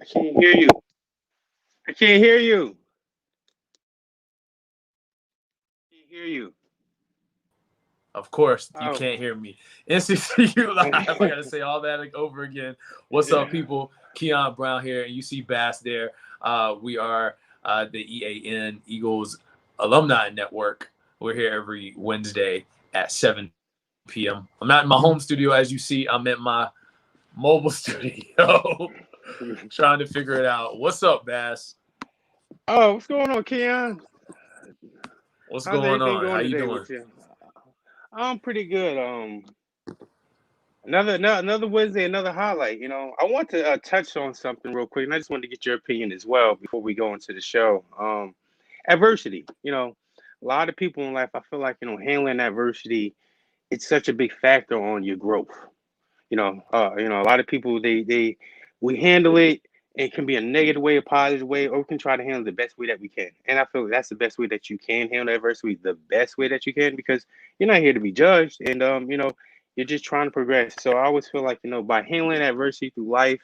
I can't hear you. I can't hear you. Can't hear you. Of course, you Oh. can't hear me. NCCU Live. I got to say all that over again. What's up, Yeah. people? Kian Brown here, and you see Bass there. We are the EAN Eagles Alumni Network. We're here every Wednesday at 7 p.m. I'm not in my home studio, as you see. I'm at my mobile studio trying to figure it out. What's up, Bass? Oh, what's going on, Kian? What's How's going everything on? How going you today doing? with you? I'm pretty good. Another Wednesday, another highlight. I want to touch on something real quick, and I just wanted to get your opinion as well before we go into the show. Adversity. A lot of people in life, I feel like handling adversity, it's such a big factor on your growth. A lot of people they we handle it. It can be a negative way, a positive way, or we can try to handle it the best way that we can. And I feel that's the best way that you can handle adversity, the best way that you can, because you're not here to be judged, and you're just trying to progress. So I always feel like by handling adversity through life,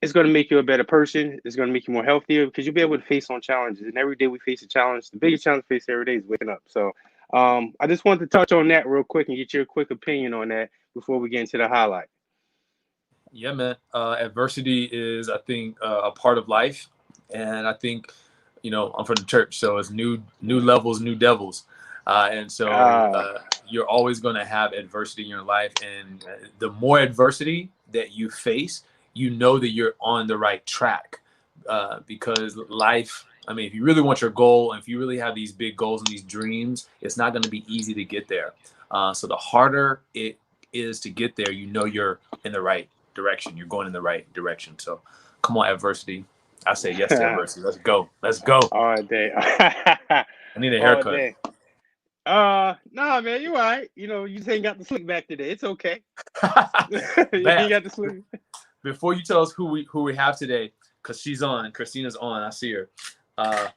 it's going to make you a better person. It's going to make you more healthier because you'll be able to face on challenges. And every day we face a challenge. The biggest challenge we face every day is waking up. So I just wanted to touch on that real quick and get your quick opinion on that before we get into the highlight. Yeah, man. Adversity is, I think, a part of life, and I think, I'm from the church, so it's new levels, new devils, and so Uh, you're always going to have adversity in your life, and the more adversity that you face, you know that you're on the right track, because life. I mean, if you really want your goal, and if you really have these big goals and these dreams, it's not going to be easy to get there. So the harder it is to get there, you're in the right direction. You're going in the right direction. So come on, adversity. I say yes to adversity. Let's go. Let's go. all day. I need a All haircut. day. Nah, man, you all right. You just ain't got the slick back today. It's okay. You ain't Bad. got the slick. Before you tell us who we have today, because she's on. Christina's on. I see her.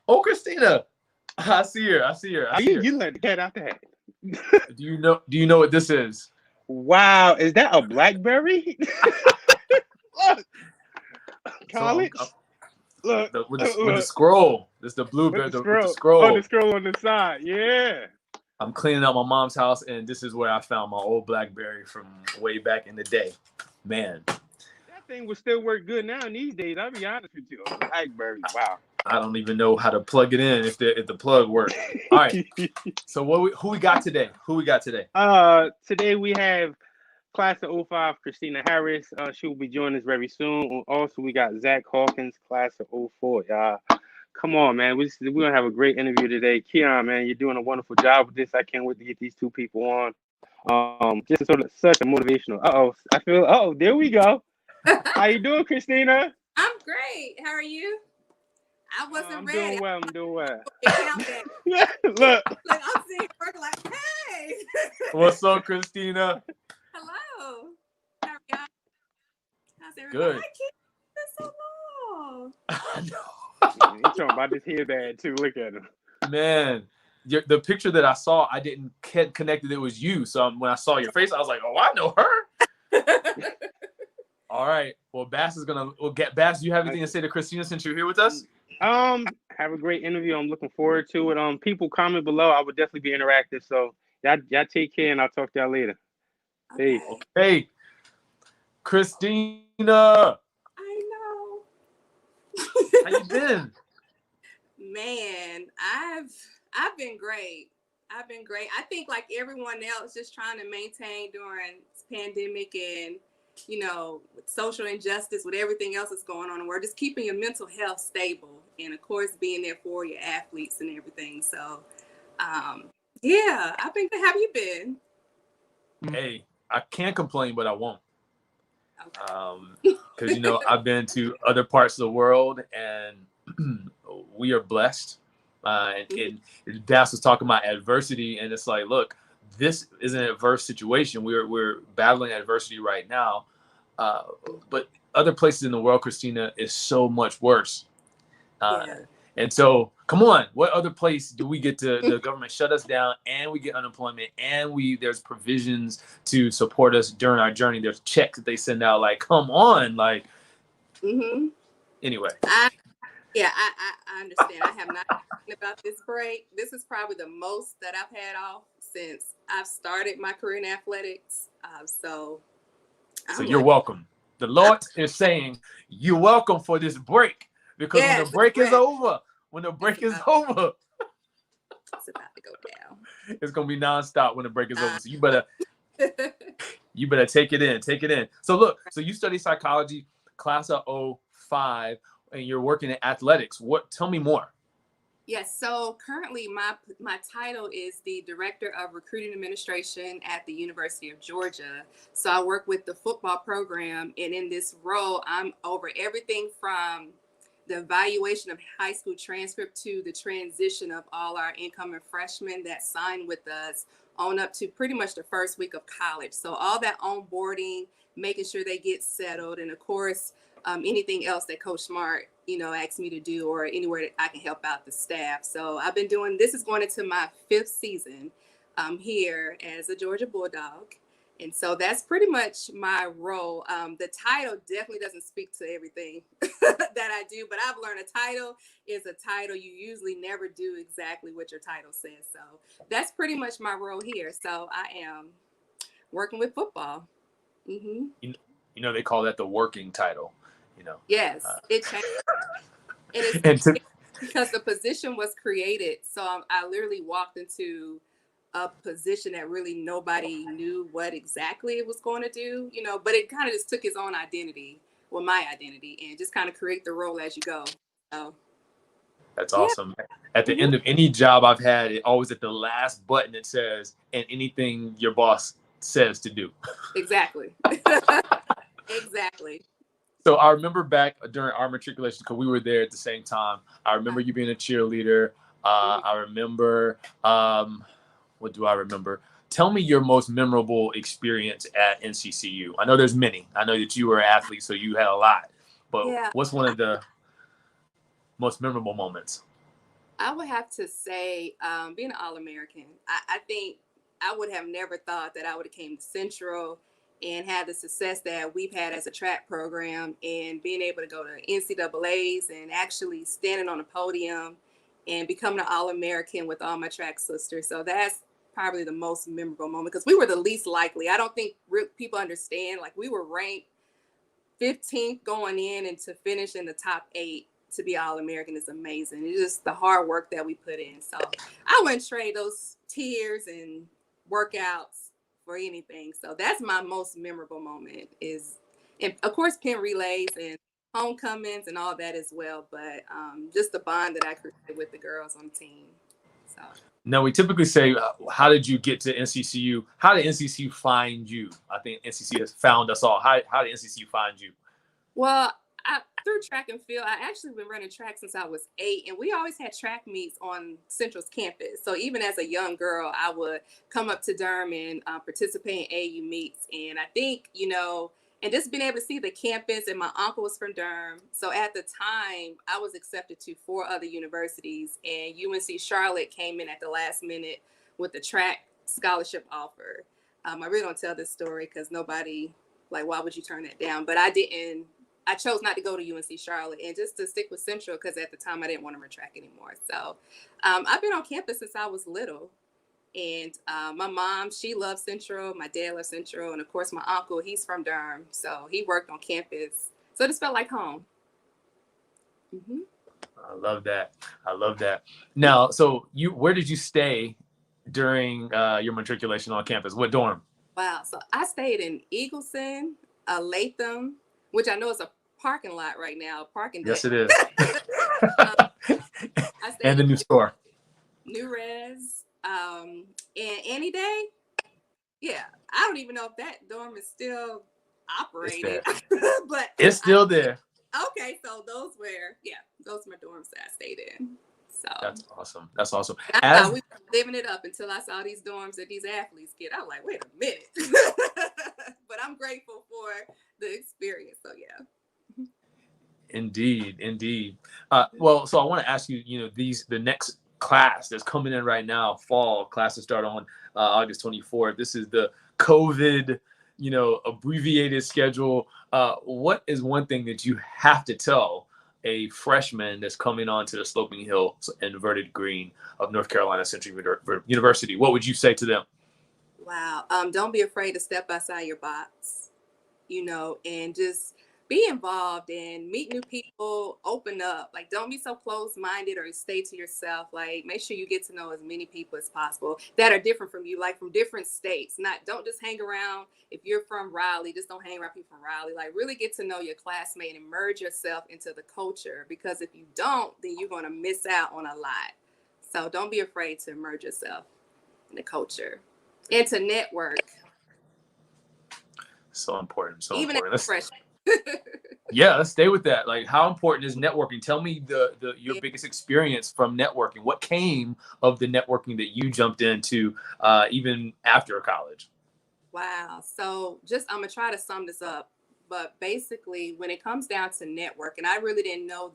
Oh, Christina. I see her. I see her. I see her. You let the cat out the hat. Do you know what this is? Wow, is that a BlackBerry? Look, So college. Look, with the look. scroll. This is the blueberry With the with the scroll. Oh, scroll. the scroll on the side. Yeah. I'm cleaning up my mom's house, and this is where I found my old BlackBerry from way back in the day. Man, That thing would still work good now these days. I'll be honest with you. A BlackBerry. Wow. I don't even know how to plug it in if the plug works. All right. So who we got today? Who we got today? Today we have class of '05 Christina Harris. She will be joining us very soon. Also, we got Zach Hawkins, class of '04. Y'all, come on, man. We're gonna have a great interview today. Keon, man, you're doing a wonderful job with this. I can't wait to get these two people on. Just such a motivational. I feel. There we go. How you doing, Christina? I'm great. How are you? I wasn't I'm ready. doing well. I'm doing well. Countdown. Look. Like I'm sitting working like, hey. What's up, Christina? Hello. How are y'all? How's everybody? Good. Hi, Keith. That's so long. I know. He's talking about this hair bad too. Look at him. Man, the picture that I saw, I didn't connect that it was you. So when I saw your face, I was like, oh, I know her. All right. Well, Bass is we'll get Bass. Do you have anything to say to Christina since you're here with us? Have a great interview. I'm looking forward to it. People comment below. I would definitely be interactive. So y'all take care, and I'll talk to y'all later. Peace. Okay. Christina, I know. how you been? Man, I've been great. I've been great. I think like everyone else, just trying to maintain during this pandemic and with social injustice, with everything else that's going on in the world, just keeping your mental health stable, and of course being there for your athletes and everything. So, yeah, I've been good. How have you been? Hey, I can't complain, but I won't. Okay. Because I've been to other parts of the world, and we are blessed. And Bass was talking about adversity, and it's like, look, this is an adverse situation. We're battling adversity right now, but other places in the world, Christina, is so much worse. Yeah. And so, come on, what other place do we get to? The government shut us down, and we get unemployment, and there's provisions to support us during our journey. There's checks that they send out. Like, come on, like. Mm-hmm. Anyway. I understand. I have not talked about this break. This is probably the most that I've had off since I've started my career in athletics. So you're welcome. The Lord is saying you're welcome for this break, because when the break is over, it's about to go down. It's gonna be nonstop when the break is over. So you better take it in. So look, so you study psychology, class of 05, and you're working in athletics. Tell me more. Yes, so currently my title is the Director of Recruiting Administration at the University of Georgia. So I work with the football program, and in this role, I'm over everything from the evaluation of high school transcript to the transition of all our incoming freshmen that sign with us on up to pretty much the first week of college. So all that onboarding, making sure they get settled, and of course, anything else that Coach Smart, asks me to do, or anywhere that I can help out the staff. So I've been doing, this is going into my 5th season here as a Georgia Bulldog. And so that's pretty much my role. The title definitely doesn't speak to everything that I do, but I've learned a title is a title. You usually never do exactly what your title says. So that's pretty much my role here. So I am working with football. Mm-hmm. They call that the working title. Yes, it changed. It is because the position was created. So I literally walked into a position that really nobody knew what exactly it was going to do, but it kind of just took its own identity, my identity, and just kind of create the role as you go. So that's awesome. At the end of any job I've had, it always at the last button it says, and anything your boss says to do. Exactly. Exactly. So I remember back during our matriculation, because we were there at the same time. I remember you being a cheerleader. I remember, what do I remember? Tell me your most memorable experience at NCCU. I know there's many. I know that you were an athlete, so you had a lot. But what's one of the most memorable moments? I would have to say being an All-American. I think I would have never thought that I would have came to Central and had the success that we've had as a track program, and being able to go to NCAAs and actually standing on a podium and becoming an All-American with all my track sisters. So that's probably the most memorable moment, because we were the least likely. I don't think people understand, like, we were ranked 15th going in, and to finish in the top 8 to be All-American is amazing. It's just the hard work that we put in. So I wouldn't trade those tears and workouts for anything. So that's my most memorable moment, is, and of course, pin relays and homecomings and all that as well. But just the bond that I created with the girls on the team. So now we typically say, how did you get to NCCU? How did NCCU find you? I think NCCU has found us all. How did NCCU find you? Well, through track and field, I actually been running track since I was 8, and we always had track meets on Central's campus. So even as a young girl, I would come up to Durham and participate in AU meets. And I think, and just being able to see the campus, and my uncle was from Durham. So at the time, I was accepted to 4 other universities, and UNC Charlotte came in at the last minute with the track scholarship offer. I really don't tell this story because nobody, like, why would you turn that down? But I didn't. I chose not to go to UNC Charlotte and just to stick with Central, because at the time I didn't want to run track anymore. So I've been on campus since I was little. And my mom, she loves Central. My dad loves Central. And of course, my uncle, he's from Durham. So he worked on campus. So it just felt like home. Mm-hmm. I love that. Now, so where did you stay during your matriculation on campus? What dorm? Wow. So I stayed in Eagleson, Latham, which I know is a parking lot right now. Parking. Yes, it is. And the new store. New Res. And Any Day. Yeah. I don't even know if that dorm is still operating. But it's still there. Okay. So those were my dorms that I stayed in. So that's awesome. That's awesome. I thought we were living it up until I saw these dorms that these athletes get. I was like, wait a minute. But I'm grateful for the experience. So yeah. Indeed. Well, so I want to ask you, the next class that's coming in right now, fall classes start on August 24th. This is the COVID, abbreviated schedule. What is one thing that you have to tell a freshman that's coming onto the sloping hills and inverted green of North Carolina Central University, what would you say to them? Wow. Don't be afraid to step outside your box, and just be involved and meet new people, open up. Like, don't be so closed-minded or stay to yourself. Like, make sure you get to know as many people as possible that are different from you, like from different states. Don't just hang around. If you're from Raleigh, just don't hang around people from Raleigh. Like, really get to know your classmate and merge yourself into the culture, because if you don't, then you're going to miss out on a lot. So don't be afraid to immerse yourself in the culture and to network. So important. So Even important. as a freshman. Yeah, let's stay with that. Like, how important is networking? Tell me your biggest experience from networking. What came of the networking that you jumped into even after college? Wow. So I'm going to try to sum this up. But basically, when it comes down to networking, I really didn't know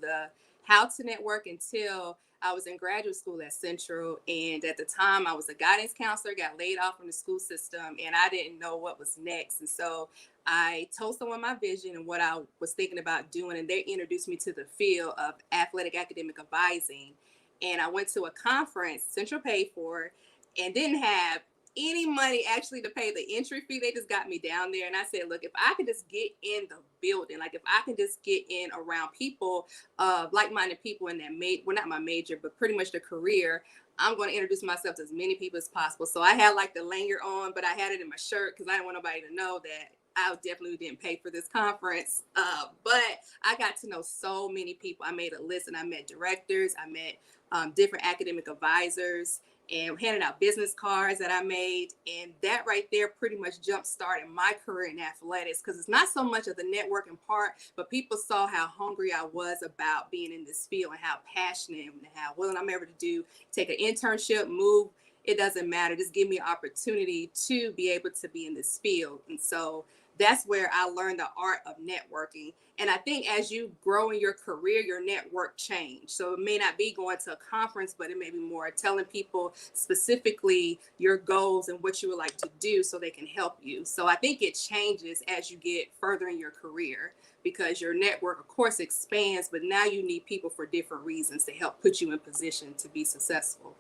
how to network until I was in graduate school at Central. And at the time, I was a guidance counselor, got laid off from the school system, and I didn't know what was next. And so I told someone my vision and what I was thinking about doing, and they introduced me to the field of athletic academic advising. And I went to a conference Central paid for and didn't have any money actually to pay the entry fee. They just got me down there, and I said, look, if I could just get in the building, like if I can just get in around people, like-minded people in that not my major, but pretty much the career, I'm going to introduce myself to as many people as possible. So I had like the lanyard on, but I had it in my shirt because I didn't want nobody to know that I definitely didn't pay for this conference. But I got to know so many people. I made a list, and I met directors. I met different academic advisors, and handing out business cards that I made. And that right there pretty much jump-started my career in athletics, because it's not so much of the networking part, but people saw how hungry I was about being in this field and how passionate and how willing I'm ever to take an internship, move. It doesn't matter. Just give me an opportunity to be able to be in this field. And so that's where I learned the art of networking. And I think as you grow in your career, your network change. So it may not be going to a conference, but it may be more telling people specifically your goals and what you would like to do so they can help you. So I think it changes as you get further in your career, because your network, of course, expands, but now you need people for different reasons to help put you in position to be successful.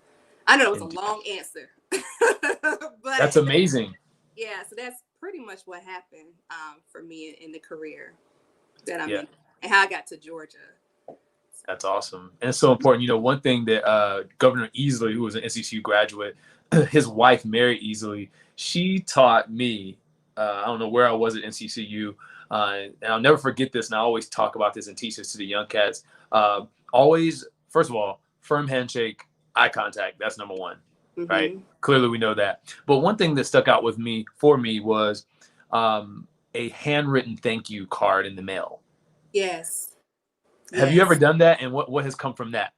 I know it was a long answer, but that's amazing. Yeah, so that's pretty much what happened for me in the career that I'm in, and how I got to Georgia. That's awesome. And it's so important. One thing that Governor Easley, who was an NCCU graduate, his wife, Mary Easley, she taught me, I don't know where I was at NCCU, and I'll never forget this, and I always talk about this and teach this to the young cats. Always, first of all, firm handshake, eye contact. That's number one. Mm-hmm. Right? Clearly, we know that. But one thing that stuck out for me was a handwritten thank you card in the mail. Yes. Have you ever done that? And what has come from that?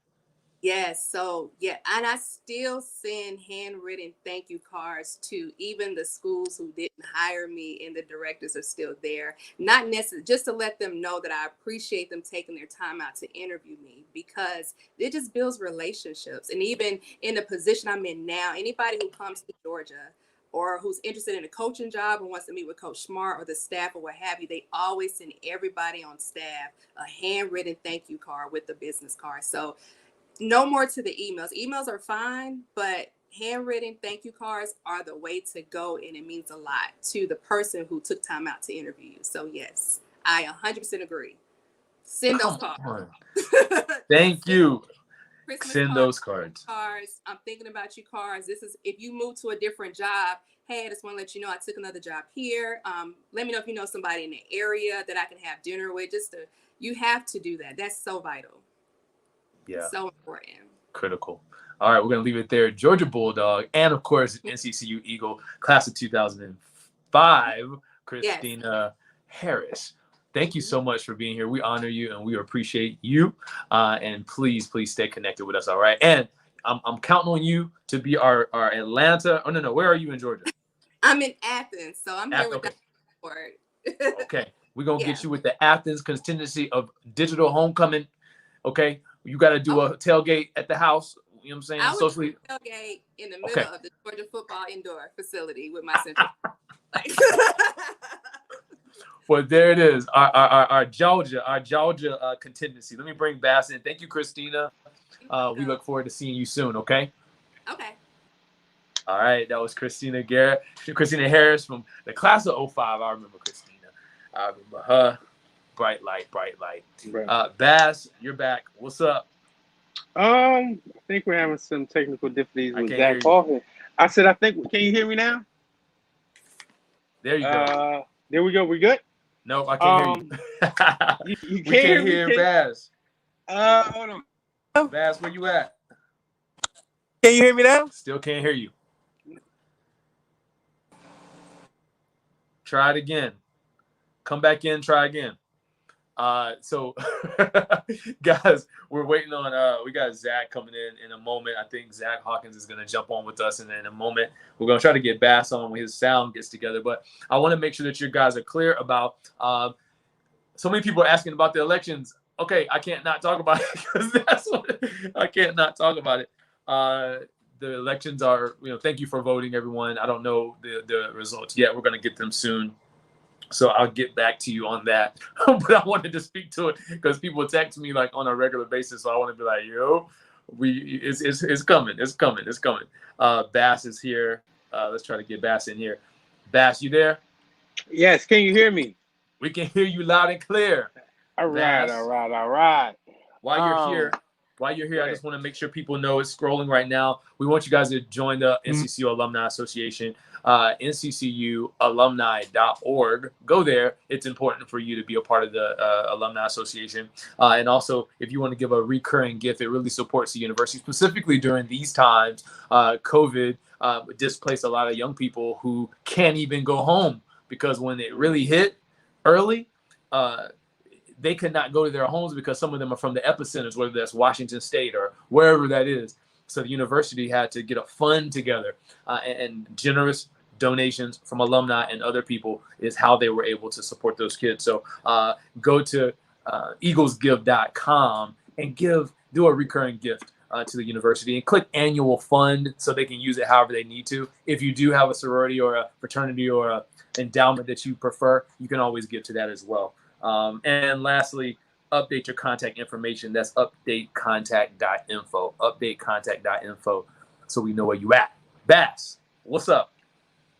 Yes. So, yeah. And I still send handwritten thank you cards to even the schools who didn't hire me, and the directors are still there. Not necessarily, just to let them know that I appreciate them taking their time out to interview me, because it just builds relationships. And even in the position I'm in now, anybody who comes to Georgia or who's interested in a coaching job and wants to meet with Coach Smart or the staff or what have you, they always send everybody on staff a handwritten thank you card with the business card. So no more to the emails. Emails are fine, but handwritten thank you cards are the way to go, and it means a lot to the person who took time out to interview you. So yes, I 100% agree. Send those cards. Thank you. Christmas Send those cards. I'm thinking about you cards. This is if you move to a different job. Hey, I just want to let you know I took another job here. Let me know if you know somebody in the area that I can have dinner with. You have to do that. That's so vital. Yeah. So important. Critical. All right, we're going to leave it there. Georgia Bulldog, and of course, NCCU Eagle, class of 2005, Christina Harris. Thank you so much for being here. We honor you and we appreciate you. And please stay connected with us. All right. And I'm counting on you to be our Atlanta. Oh, no. Where are you in Georgia? I'm in Athens. So I'm here with Dr. Okay. We're going to get you with the Athens contingency of digital homecoming. Okay. You got to do a tailgate at the house. You know what I'm saying? I would do a tailgate in the middle of the Georgia football indoor facility with my central. But there it is, our Georgia contingency. Let me bring Bass in. Thank you, Christina. We look forward to seeing you soon. Okay. Okay. All right, that was Christina Harris from the class of 05. I remember Christina. I remember her. Bright light. Right. Bass, you're back. What's up? I think we're having some technical difficulties with can't Zach hear you. Hawkins. I said, I think. Can you hear me now? There you go. There we go. We good? Nope, I can't hear you. You We can't hear me? Bass. Hold on. Bass, where you at? Can you hear me now? Still can't hear you. Try it again. Come back in, try again. So guys, we're waiting on we got Zach coming in a moment. I think Zach Hawkins is going to jump on with us, and in a moment we're going to try to get Bass on when his sound gets together. But I want to make sure that you guys are clear about so many people are asking about the elections. Okay, I can't not talk about it because that's what I can't not talk about it. The elections are, thank you for voting, everyone. I don't know the results yet. We're going to get them soon. So I'll get back to you on that. But I wanted to speak to it because people text me like on a regular basis. So I want to be like, it's coming. It's coming. Bass is here. Let's try to get Bass in here. Bass, you there? Yes. Can you hear me? We can hear you loud and clear. All right. While you're here, I just want to make sure people know it's scrolling right now. We want you guys to join the NCCU Alumni Association, NCCU Alumni.org. Go there. It's important for you to be a part of the Alumni Association. And also, if you want to give a recurring gift, it really supports the university, specifically during these times. COVID displaced a lot of young people who can't even go home because when it really hit early, they could not go to their homes because some of them are from the epicenters, whether that's Washington State or wherever that is. So the university had to get a fund together, and generous donations from alumni and other people is how they were able to support those kids. So go to eaglesgive.com and do a recurring gift to the university and click annual fund so they can use it however they need to. If you do have a sorority or a fraternity or a endowment that you prefer, you can always give to that as well. And lastly, update your contact information. That's updatecontact.info. Updatecontact.info, so we know where you at. Bass, what's up?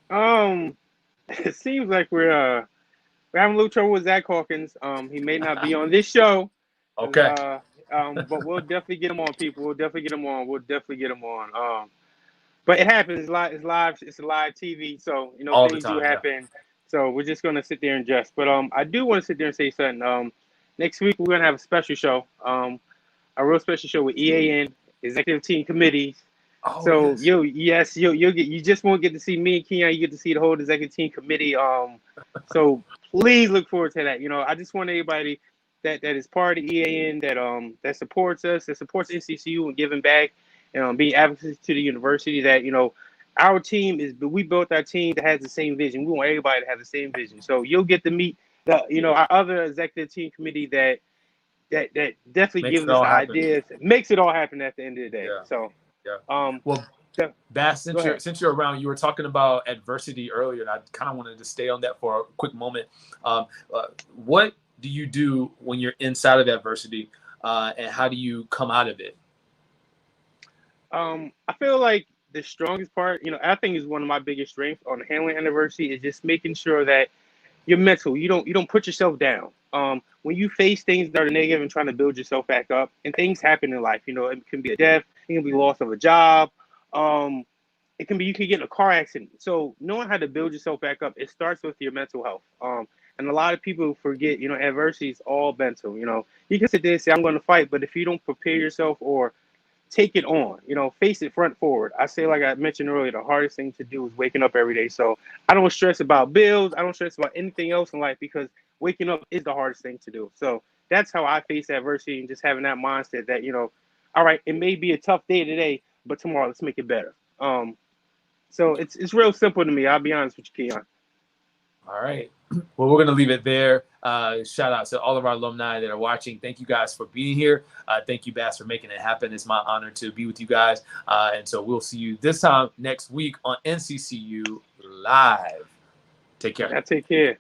It seems like we're having a little trouble with Zach Hawkins. He may not be on this show. Okay. But we'll definitely get him on, people. We'll definitely get him on. But it happens. It's live. It's a live TV, so All things the time, do happen. So we're just gonna sit there and adjust. But I do want to sit there and say something. Next week we're gonna have a special show. A real special show with EAN executive team committees. Oh, so yes. you just won't get to see me and Kian. You get to see the whole executive team committee. So please look forward to that. I just want everybody that is part of EAN that supports us, that supports NCCU and giving back, and being advocates to the university. That our team we built our team that has the same vision. We want everybody to have the same vision. So you'll get to meet our other executive team committee that definitely gives us ideas, makes it all happen at the end of the day. Yeah. So well, Bass, since you're around, you were talking about adversity earlier, and I kind of wanted to stay on that for a quick moment. What do you do when you're inside of adversity, and how do you come out of it? I feel like the strongest part, I think is one of my biggest strengths on handling adversity is just making sure that you're mental. You don't put yourself down. When you face things that are negative and trying to build yourself back up, and things happen in life, it can be a death, it can be loss of a job, it can be you can get in a car accident. So knowing how to build yourself back up, it starts with your mental health. And a lot of people forget, adversity is all mental. You can sit there and say, I'm going to fight, but if you don't prepare yourself or take it on, face it front forward. I say, like I mentioned earlier, the hardest thing to do is waking up every day. So I don't stress about bills. I don't stress about anything else in life because waking up is the hardest thing to do. So that's how I face adversity, and just having that mindset that, all right, it may be a tough day today, but tomorrow let's make it better. So it's real simple to me. I'll be honest with you, Kian. All right. Well, we're going to leave it there. Shout out to all of our alumni that are watching. Thank you guys for being here. Thank you, Bass, for making it happen. It's my honor to be with you guys. And so we'll see you this time next week on NCCU Live. Take care. Take care.